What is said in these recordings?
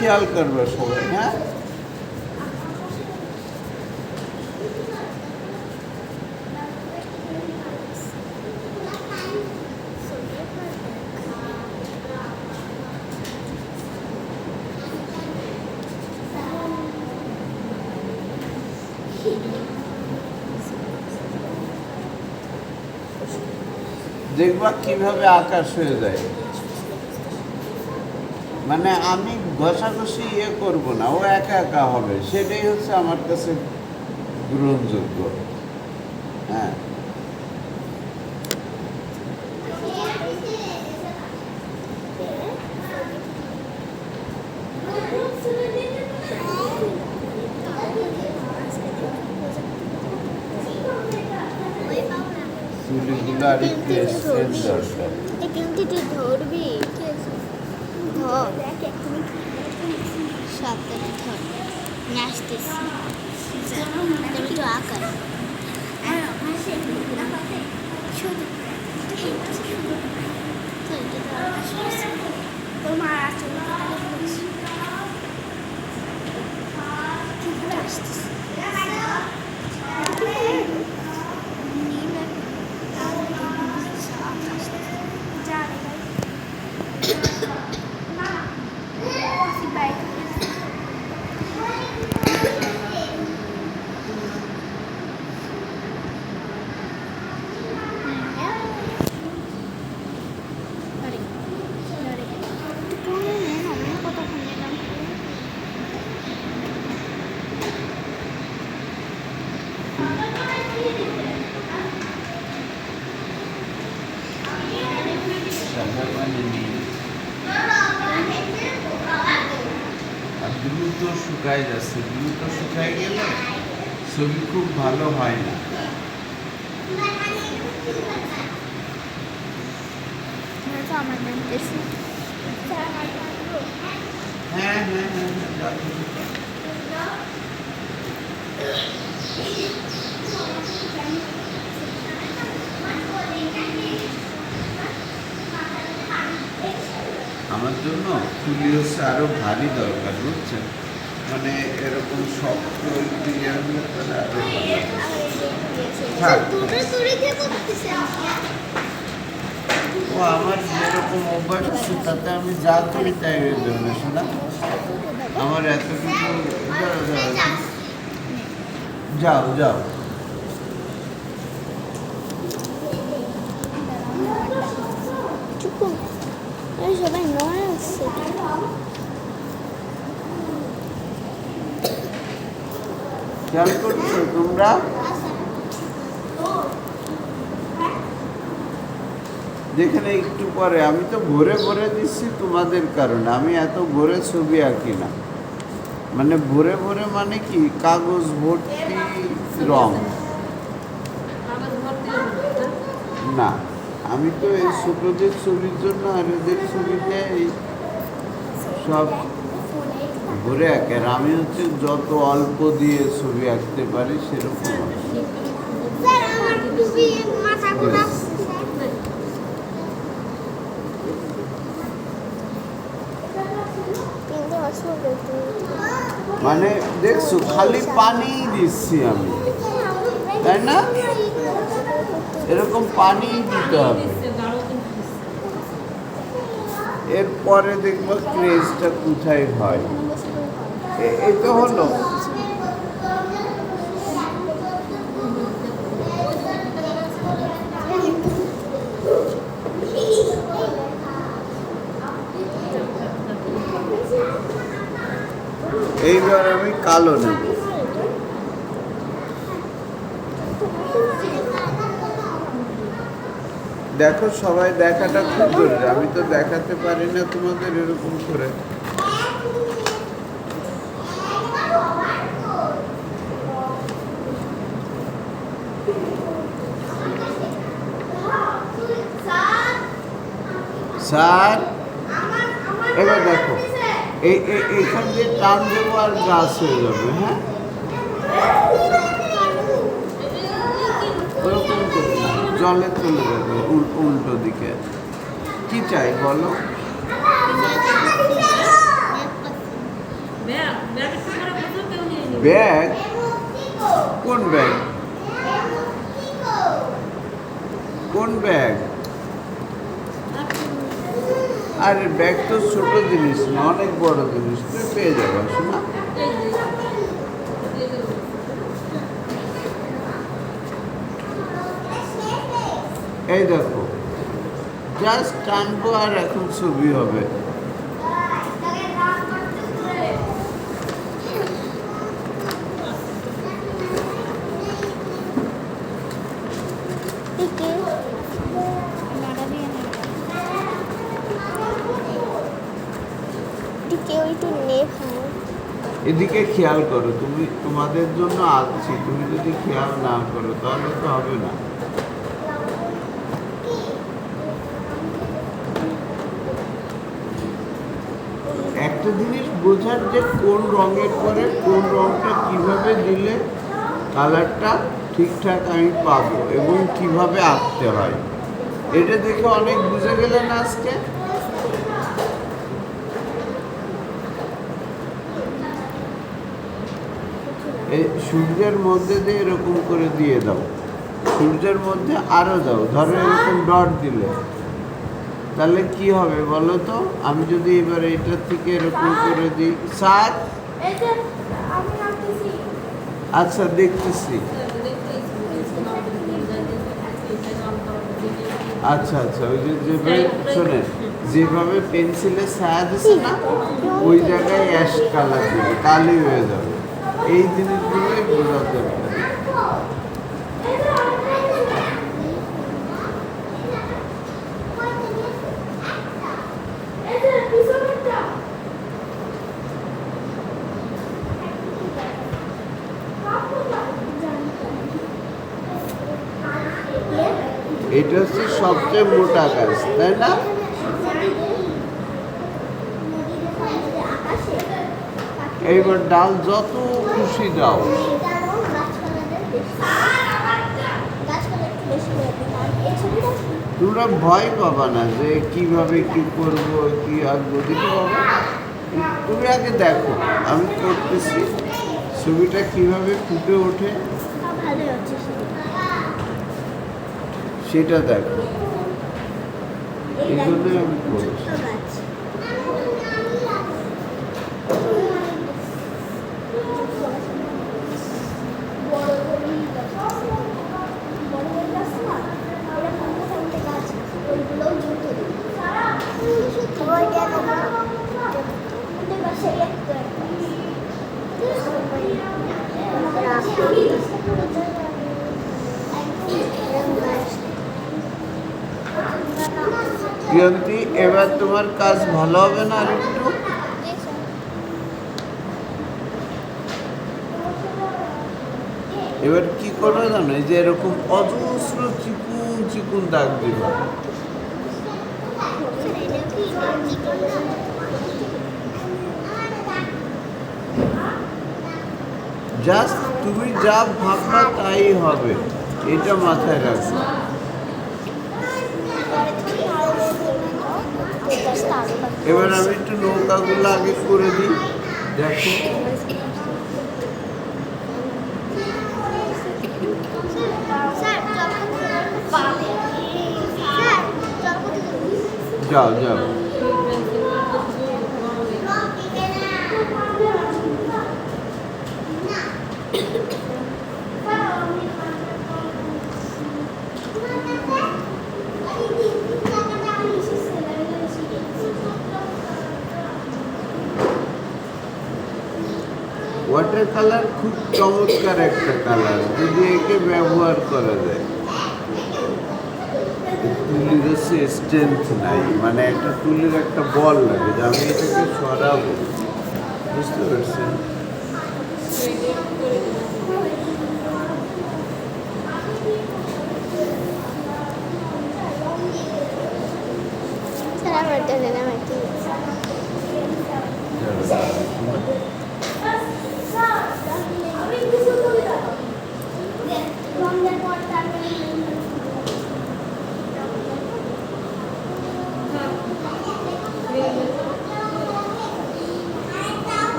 খেয়াল করবে সবাই, হ্যাঁ? দেখবা কিভাবে আকাশ হয়ে যায়। মানে আমি ঘষাঘষি করব না, ও একা একা হবে, সেটাই হচ্ছে আমার কাছে গ্রহণযোগ্য। হ্যাঁ, চুলিগুলো আর একটু স্ট্রেট দরকার। ধরবি সাবধানে ধর, নিয়ে আসতেছি একটু আকার তোমার দ্রুত শুকায় যাচ্ছে, দ্রুত শুকায় গেলে ছবি খুব ভালো হয় না। হ্যাঁ হ্যাঁ হ্যাঁ হ্যাঁ, আমার জন্য ফুলি হচ্ছে আরো ভারী দরকার, বুঝছেন? মানে এরকম শক্ত ক্লিয়ার হলে তাহলে আরো ভালো। থাক, ও আমার যেরকম অভ্যাস আছে তাতে আমি যা করি তাই হয়ে যাবে না, শোনা। আমার এত কিছু, যাও যাও। সবাই নয় আসছে, খেয়াল করছো তোমরা? যেখানে একটু পরে আমি তো ভরে ভরে দিচ্ছি তোমাদের কারণে, আমি এত ভরে ছবি আঁকি না। মানে ভরে ভরে মানে কি, কাগজ ভর্তি রং না। আমি তো এই ছোটদের ছবির জন্য আর এদের ছবিতে এই সব ভরে আঁকে। আর আমি হচ্ছে যত অল্প দিয়ে ছবি আঁকতে পারি সেরকম। মানে দেখছো খালি পানি দিচ্ছি আমি, তাই না? এরকম পানি দিতে হবে, এরপরে দেখবো ক্রেজটা কোথায় হয়। এই তো হলো। এইবার আমি কালো নেব। দেখো সবাই দেখাটা খুব জরুরি, আমি তো দেখাতে পারি না তোমাদের এরকম করে। স্যার এবার দেখো এইখান দিয়ে টান দেবো আর গাছ হয়ে যাবে। হ্যাঁ, ওরকম করে জলে চলে যাবে উল্টো দিকে। কি চাই বলো? ব্যাগ? কোন ব্যাগ? কোন ব্যাগ? আরে ব্যাগ তো ছোট জিনিস না, অনেক বড় জিনিস, তুই পেয়ে যাবে শোনা। এই দেখো, জাস্ট টানবো আর এখন ছবি হবে। এদিকে খেয়াল করো, তুমি তোমাদের জন্য আছি, তুমি যদি খেয়াল না করো তাহলে তো হবে না। একটা জিনিস বোঝার যে কোন রঙের পরে কোন রঙটা কিভাবে দিলে কালারটা ঠিকঠাক আমি পাবো এবং কিভাবে আঁকতে হয়, এটা দেখে অনেক বুঝে গেলেন আজকে। এই সূর্যের মধ্যে দিয়ে এরকম করে দিয়ে দাও, সূর্যের মধ্যে আরো দাও, ধরো এরকম ডট দিলে তাহলে কি হবে বলো তো? আমি যদি এবার এইটার থেকে এরকম করে দিই, সাত, আচ্ছা দেখতেছি, আচ্ছা আচ্ছা, ওই যে যেভাবে শোনেন, যেভাবে পেন্সিলে ছায়া দিচ্ছে না, ওই জায়গায় অ্যাশ কালার দিবে, তাহলেই হয়ে যাবে। এই জিনিসগুলোই বোঝার দরকার। এটা হচ্ছে সবচেয়ে মোটা কাজ, তাই না? এইবার ডাল যত খুশি দাও, তোমরা ভয় পাবা না যে কিভাবে কি করবো, কি আঁকবো, দিতে পাবো। তুমি আগে দেখো আমি করতেছি, ছবিটা কিভাবে ফুটে ওঠে সেটা দেখো, এই জন্যই আমি করছি। প্রিয়ন্তী, এবার তোমার কাজ ভালো হবে না? আর একটু এবার কি করো জানো, এই যে এরকম অজস্র চিকুন চিকুন দাগ দিবা, জাস্ট তুমি যা ভাববা তাই হবে, এটা মাথায় রাখো। এবার আমি একটু নৌকাগুলো আগে করে দিই, দেখো। যাও যাও, ওয়াটার কালার খুব চমৎকার একটা কালার, যদি একে ব্যবহার করা যায়। তুলির হচ্ছে স্ট্রেংথ নাই, মানে একটা তুলির একটা বল লাগে যে আমি এটাকে সরাবো, বুঝতে পারছেন?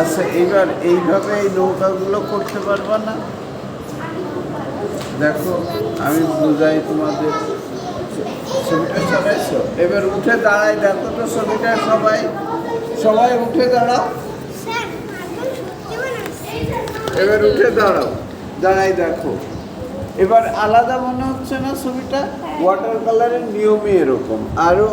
আচ্ছা এইবার এইভাবে এই নৌকাগুলো করতে পারবা না? দেখো আমি বুঝাই তোমাদের। ছবিটা সরাইছো, এবার উঠে দাঁড়াই, দেখো তো ছবিটা সবাই সবাই উঠে দাঁড়াও। এবার উঠে দাঁড়াও, দাঁড়াই দেখো। এবার আলাদা মনে হচ্ছে না ছবিটা? ওয়াটার কালারের নিয়মই এরকম। আরও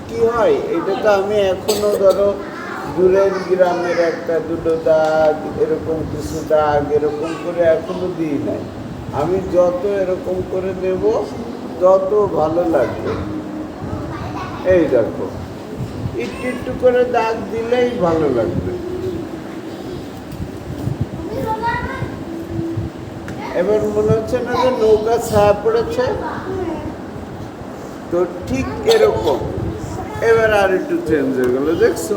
কি হয়, এটা তো আমি এখনো ধরো দূরের গ্রামের একটা দুটো দাগ, এরকম কিছু দাগ এরকম করে এখনো দিই নাই। আমি যত এরকম করে দেব তত ভালো লাগবে। এই দেখো, একটু একটু করে দাগ দিলেই ভালো লাগবে। এবার মনে হচ্ছে না যে নৌকা ছায়া পড়েছে? তো ঠিক এরকম। এবার আর একটু চেঞ্জ হয়ে গেল, দেখছো?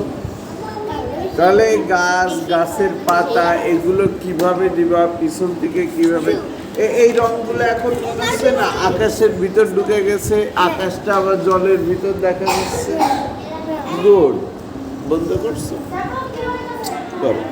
তাহলে এই গাছ, গাছের পাতা এগুলো কিভাবে দিবা, পিছন থেকে কিভাবে এই রংগুলো এখন মনে হচ্ছে না আকাশের ভিতর ঢুকে গেছে, আকাশটা আবার জলের ভিতর দেখা যাচ্ছে। গুড, বন্ধ করছো? করো।